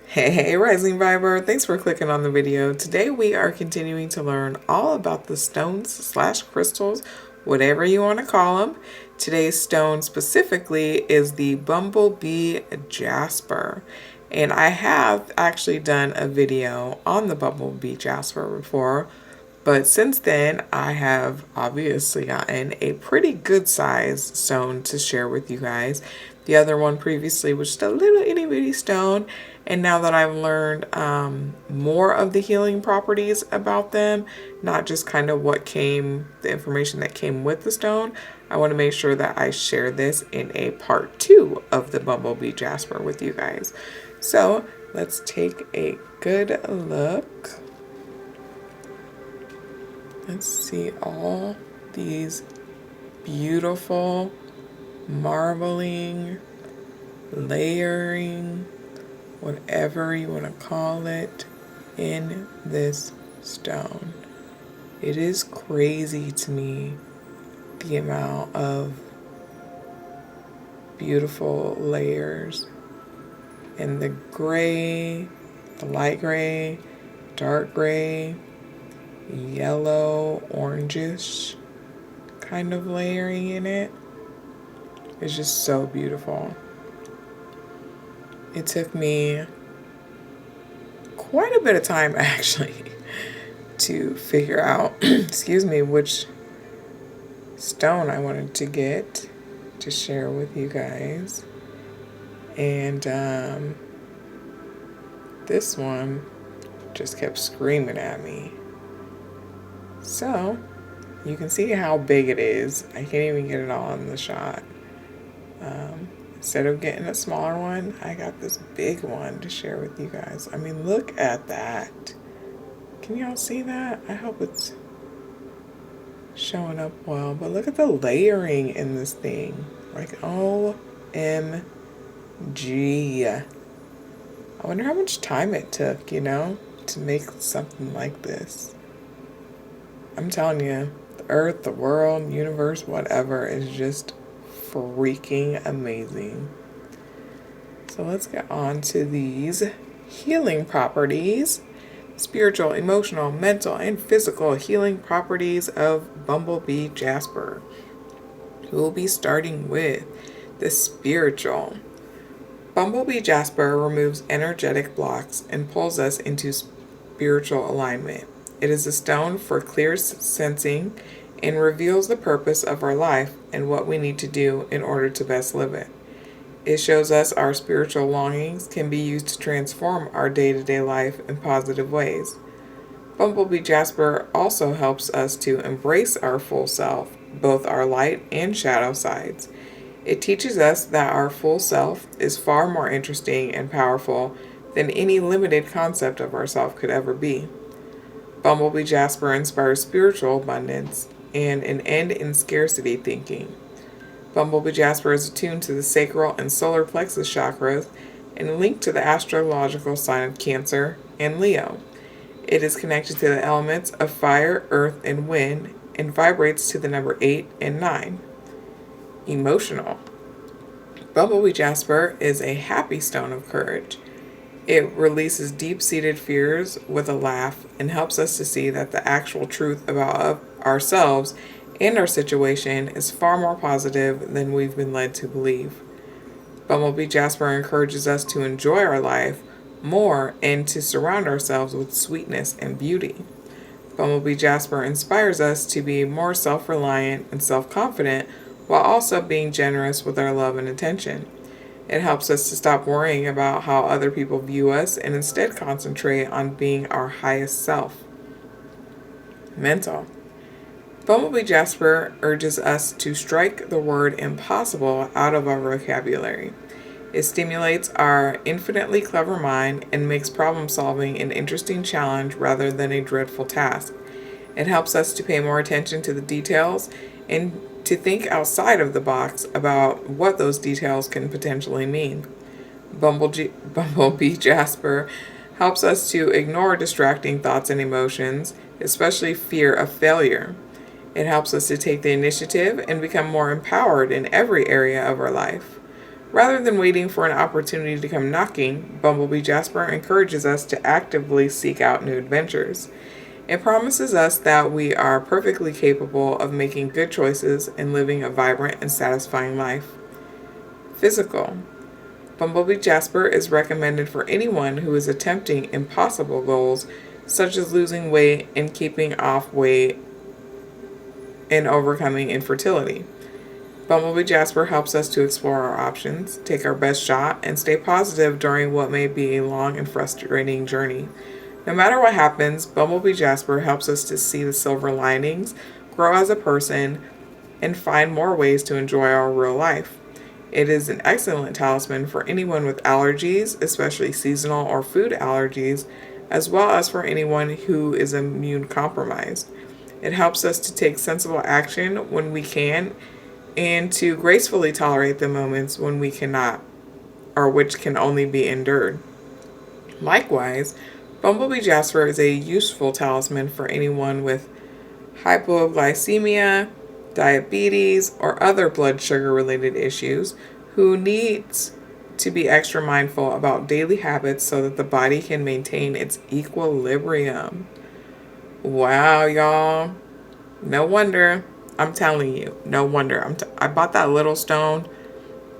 Hey, Rising Viber, thanks for clicking on the video. Today we are continuing to learn all about the stones slash crystals, whatever you want to call them. Today's stone specifically is the Bumblebee Jasper. And I have actually done a video on the Bumblebee Jasper before, but since then I have obviously gotten a pretty good size stone to share with you guys. The other one previously was just a little itty bitty stone, and now that I've learned more of the healing properties about them, not just kind of the information that came with the stone, I want to make sure that I share this in a part 2 of the Bumblebee Jasper with you guys. So let's take a good look. Let's see all these beautiful marbling, layering, whatever you want to call it, in this stone. It is crazy to me the amount of beautiful layers in the gray, the light gray, dark gray, yellow, orangish kind of layering in it. It's just so beautiful. It took me quite a bit of time actually to figure out, excuse me, which stone I wanted to get to share with you guys. And this one just kept screaming at me. So you can see how big it is. I can't even get it all in the shot. Instead of getting a smaller one, I got this big one to share with you guys. I mean, look at that. Can y'all see that? I hope it's showing up well. But look at the layering in this thing. Like, OMG. I wonder how much time it took, to make something like this. I'm telling you, the earth, the world, universe, whatever is just freaking amazing. So let's get on to these healing properties. Spiritual, emotional, mental, and physical healing properties of Bumblebee Jasper. We'll be starting with the spiritual. Bumblebee Jasper removes energetic blocks and pulls us into spiritual alignment. It is a stone for clear sensing and reveals the purpose of our life and what we need to do in order to best live it. It shows us our spiritual longings can be used to transform our day-to-day life in positive ways. Bumblebee Jasper also helps us to embrace our full self, both our light and shadow sides. It teaches us that our full self is far more interesting and powerful than any limited concept of ourself could ever be. Bumblebee Jasper inspires spiritual abundance and an end in scarcity thinking. Bumblebee Jasper is attuned to the sacral and solar plexus chakras and linked to the astrological sign of Cancer and Leo. It is connected to the elements of fire, earth, and wind and vibrates to the number 8 and 9. Emotional. Bumblebee Jasper is a happy stone of courage. It releases deep-seated fears with a laugh and helps us to see that the actual truth about ourselves and our situation is far more positive than we've been led to believe. Bumblebee Jasper encourages us to enjoy our life more and to surround ourselves with sweetness and beauty. Bumblebee Jasper inspires us to be more self-reliant and self-confident while also being generous with our love and attention. It helps us to stop worrying about how other people view us and instead concentrate on being our highest self. Mental. Bumblebee Jasper urges us to strike the word impossible out of our vocabulary. It stimulates our infinitely clever mind and makes problem solving an interesting challenge rather than a dreadful task. It helps us to pay more attention to the details and to think outside of the box about what those details can potentially mean. Bumblebee Jasper helps us to ignore distracting thoughts and emotions, especially fear of failure. It helps us to take the initiative and become more empowered in every area of our life. Rather than waiting for an opportunity to come knocking, Bumblebee Jasper encourages us to actively seek out new adventures. It promises us that we are perfectly capable of making good choices and living a vibrant and satisfying life. Physical. Bumblebee Jasper is recommended for anyone who is attempting impossible goals, such as losing weight and keeping off weight and overcoming infertility. Bumblebee Jasper helps us to explore our options, take our best shot, and stay positive during what may be a long and frustrating journey. No matter what happens, Bumblebee Jasper helps us to see the silver linings, grow as a person, and find more ways to enjoy our real life. It is an excellent talisman for anyone with allergies, especially seasonal or food allergies, as well as for anyone who is immune compromised. It helps us to take sensible action when we can and to gracefully tolerate the moments when we cannot, or which can only be endured. Likewise, Bumblebee Jasper is a useful talisman for anyone with hypoglycemia, diabetes, or other blood sugar related issues who needs to be extra mindful about daily habits so that the body can maintain its equilibrium. Wow, y'all. No wonder. I'm telling you, no wonder. I bought that little stone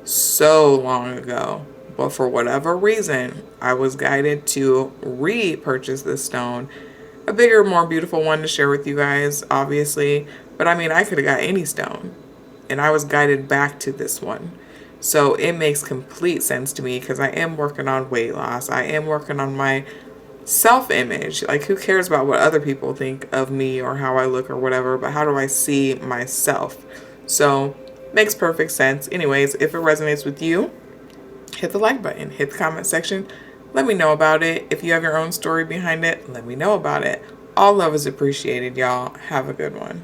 so long ago, but for whatever reason, I was guided to repurchase this stone. A bigger, more beautiful one to share with you guys, obviously. But I mean, I could have got any stone. And I was guided back to this one. So it makes complete sense to me because I am working on weight loss. I am working on my self-image. Like, who cares about what other people think of me or how I look or whatever, but how do I see myself? So makes perfect sense. Anyways, if it resonates with you, hit the like button, hit the comment section, let me know about it. If you have your own story behind it, let me know about it. All love is appreciated, y'all. Have a good one.